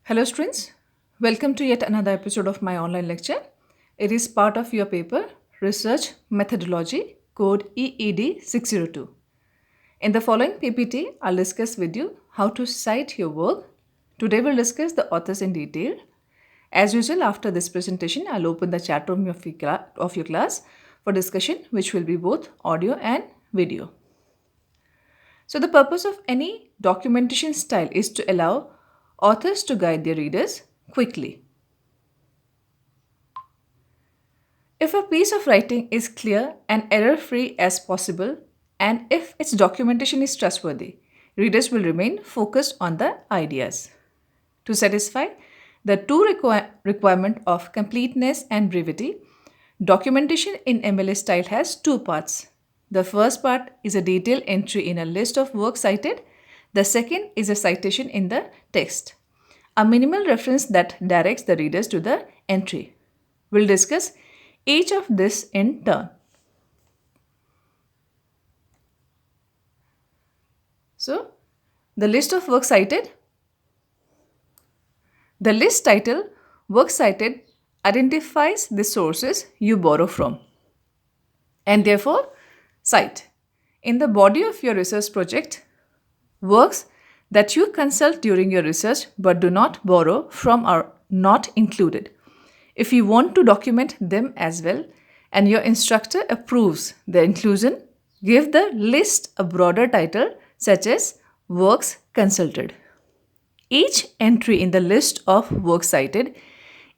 Hello, students. Welcome to yet another episode of my online lecture. It is part of your paper Research Methodology, code EED 602. In the following PPT, I'll discuss with you how to cite your work. Today, we'll discuss the authors in detail. As usual, after this presentation, I'll open the chat room of your class for discussion, which will be both audio and video. So, the purpose of any documentation style is to allow authors to guide their readers quickly. If a piece of writing is clear and error free as possible, and if its documentation is trustworthy, readers will remain focused on the ideas. To satisfy the two requirement of completeness and brevity, documentation in MLA style has two parts. The first part is a detailed entry in a list of works cited. The second is a citation in the text, a minimal reference that directs the readers to the entry. We'll discuss each of this in turn. So, the list of works cited. The list title Works Cited identifies the sources you borrow from and therefore cite. In the body of your research project, works that you consult during your research but do not borrow from are not included. If you want to document them as well and your instructor approves the inclusion, give the list a broader title such as Works Consulted. Each entry in the list of works cited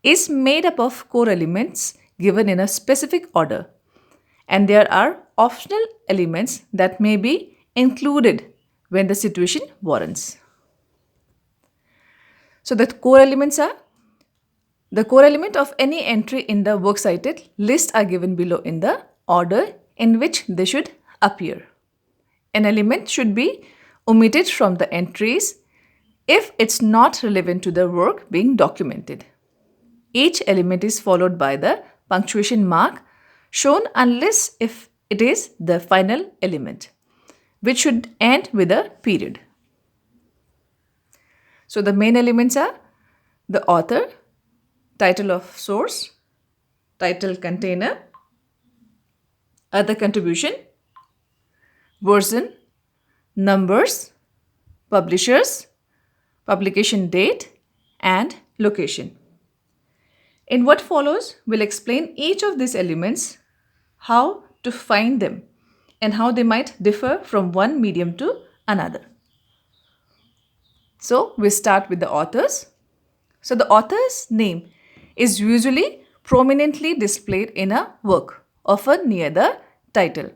is made up of core elements given in a specific order, and there are optional elements that may be included when the situation warrants. So the core elements are the core element of any entry in the works cited list are given below in the order in which they should appear. An element should be omitted from the entries if it's not relevant to the work being documented. Each element is followed by the punctuation mark shown unless if it is the final element, which should end with a period. So the main elements are the author, title of source, title container, other contribution, version, numbers, publishers, publication date, and location. In what follows, we'll explain each of these elements, how to find them, and how they might differ from one medium to another. So, we start with the authors. So, the author's name is usually prominently displayed in a work, often near the title.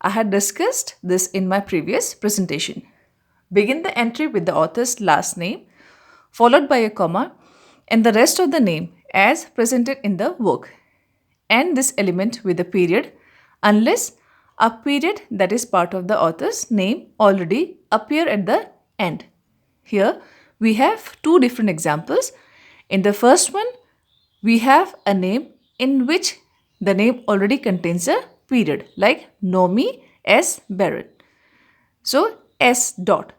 I had discussed this in my previous presentation. Begin the entry with the author's last name, followed by a comma, and the rest of the name as presented in the work. End this element with a period unless a period that is part of the author's name already appear at the end. Here we have two different examples. In the first one, we have a name in which the name already contains a period, like Nomi S. Barrett. So S dot.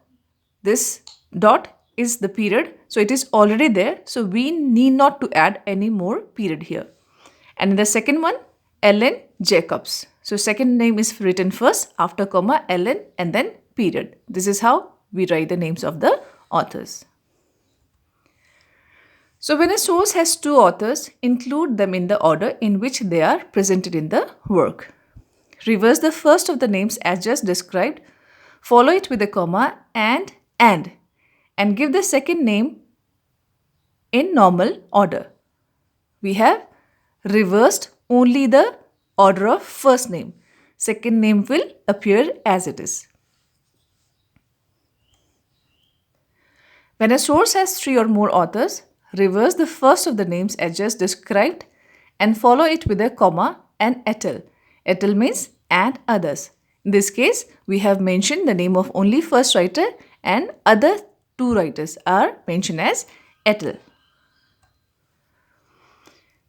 This dot is the period, so it is already there, so we need not to add any more period here. And in the second one, Ellen Jacobs. So second name is written first, after comma, Ellen, and then period. This is how we write the names of the authors. So when a source has two authors, include them in the order in which they are presented in the work. Reverse the first of the names as just described, follow it with a comma and, and give the second name in normal order. We have reversed only the order of first name. Second name will appear as it is. When a source has three or more authors, reverse the first of the names as just described and follow it with a comma and et al. Et al means and others. In this case, we have mentioned the name of only first writer and other two writers are mentioned as et al.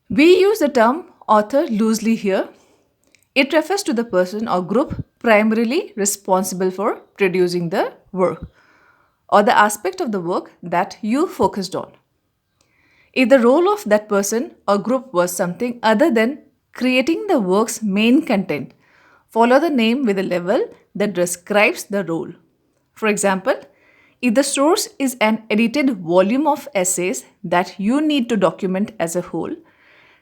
We use the term author loosely here. It refers to the person or group primarily responsible for producing the work or the aspect of the work that you focused on. If the role of that person or group was something other than creating the work's main content, follow the name with a level that describes the role. For example, if the source is an edited volume of essays that you need to document as a whole,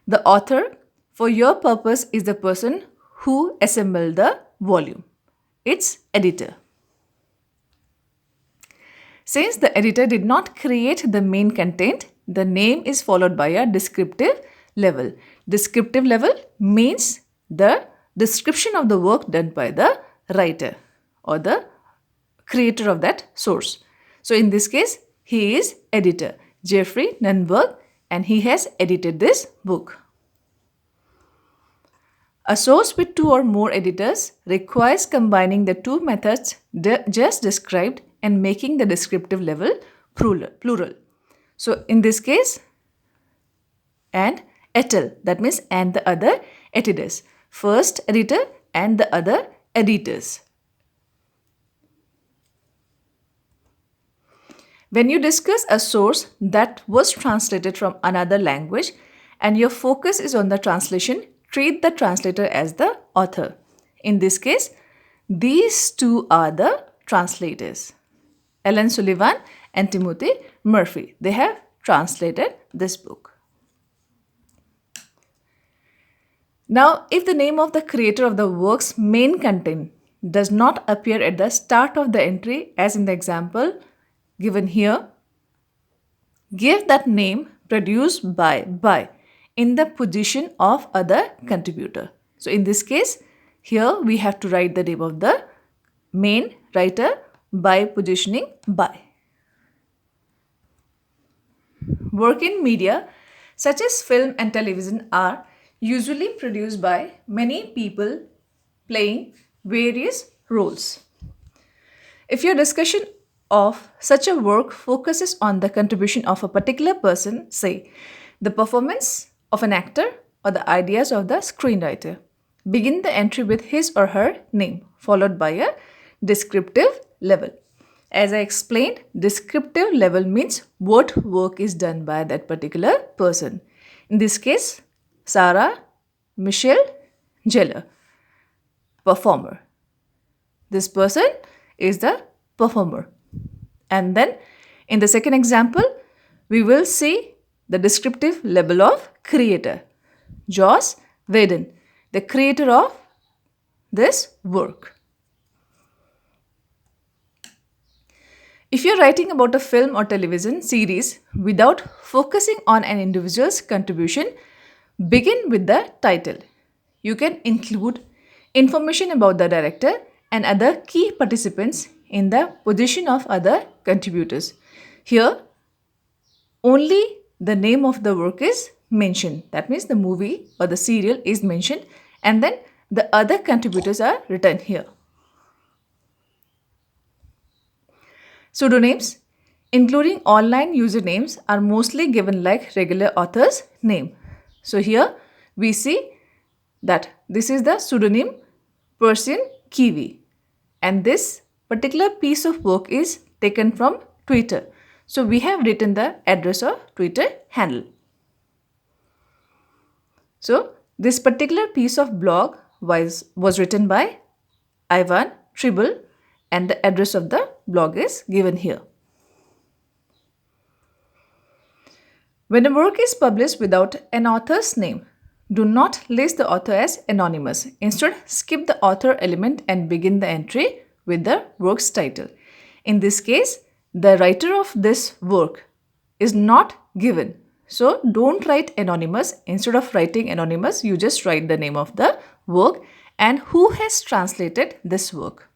the author, for your purpose, is the person who assembled the volume. Its editor. Since the editor did not create the main content, the name is followed by a descriptive level. Descriptive level means the description of the work done by the writer or the creator of that source. So in this case, he is editor, Jeffrey Nunberg, and he has edited this book. A source with two or more editors requires combining the two methods just described and making the descriptive level plural. So in this case, and etal, that means and the other editors. First editor and the other editors. When you discuss a source that was translated from another language and your focus is on the translation, treat the translator as the author. In this case, these two are the translators. Ellen Sullivan and Timothy Murphy. They have translated this book. Now, if the name of the creator of the work's main content does not appear at the start of the entry, as in the example given here, give that name produced by in the position of other contributor. So in this case, here we have to write the name of the main writer by positioning by. Work in media such as film and television are usually produced by many people playing various roles. If your discussion of such a work focuses on the contribution of a particular person, say the performance of an actor or the ideas of the screenwriter, begin the entry with his or her name followed by a descriptive level. As I explained, descriptive level means what work is done by that particular person. In this case, Sarah Michelle Gellar, performer. This person is the performer. And then in the second example, we will see the descriptive level of creator. Joss Whedon, the creator of this work. If you're writing about a film or television series without focusing on an individual's contribution, begin with the title. You can include information about the director and other key participants in the position of other contributors. Here, only the name of the work is mentioned. That means the movie or the serial is mentioned, and then the other contributors are written here. Pseudonyms, including online usernames, are mostly given like regular author's name. So here we see that this is the pseudonym Persian Kiwi, and this particular piece of work is taken from Twitter. So we have written the address of Twitter handle. So this particular piece of blog was written by Ivan Tribble, and the address of the blog is given here. When a work is published without an author's name, do not list the author as anonymous. Instead, skip the author element and begin the entry with the work's title. In this case, the writer of this work is not given. So don't write anonymous. Instead of writing anonymous, you just write the name of the work and who has translated this work.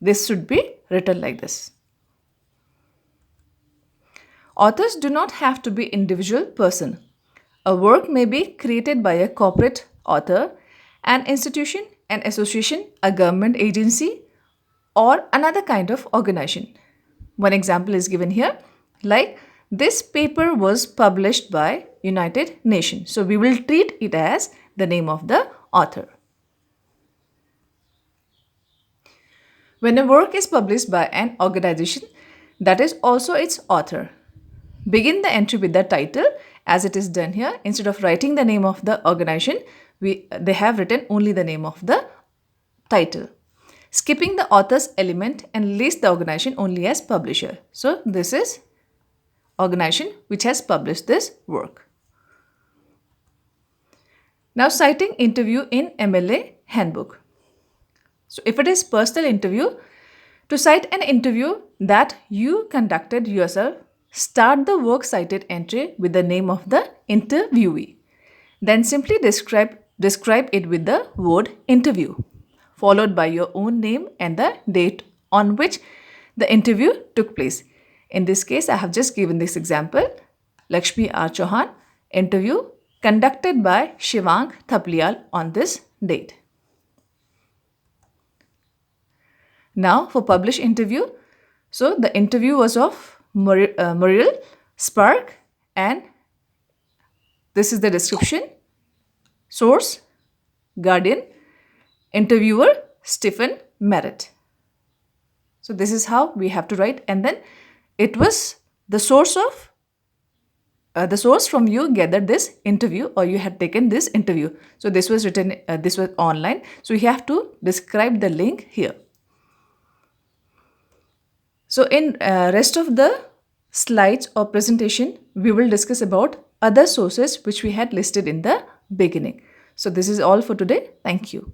This should be written like this. Authors do not have to be individual person. A work may be created by a corporate author, an institution, an association, a government agency, or another kind of organization. One example is given here, like this paper was published by United Nations. So we will treat it as the name of the author. When a work is published by an organization, that is also its author. Begin the entry with the title as it is done here. Instead of writing the name of the organization, they have written only the name of the title, skipping the author's element and list the organization only as publisher. So this is organization which has published this work. Now, citing interview in MLA handbook. So if it is personal interview, to cite an interview that you conducted yourself, start the works cited entry with the name of the interviewee. Then simply describe it with the word interview, followed by your own name and the date on which the interview took place. In this case, I have just given this example. Lakshmi R. Chauhan, interview conducted by Shivang Thapliyal on this date. Now for published interview, so the interview was of Muriel Spark, and this is the description. Source, Guardian, interviewer, Stephen Merritt. So this is how we have to write, and then it was the source of the source from you gathered this interview, or you had taken this interview. So this was written, this was online. So you have to describe the link here. So in rest of the slides or presentation, we will discuss about other sources which we had listed in the beginning. So this is all for today. Thank you.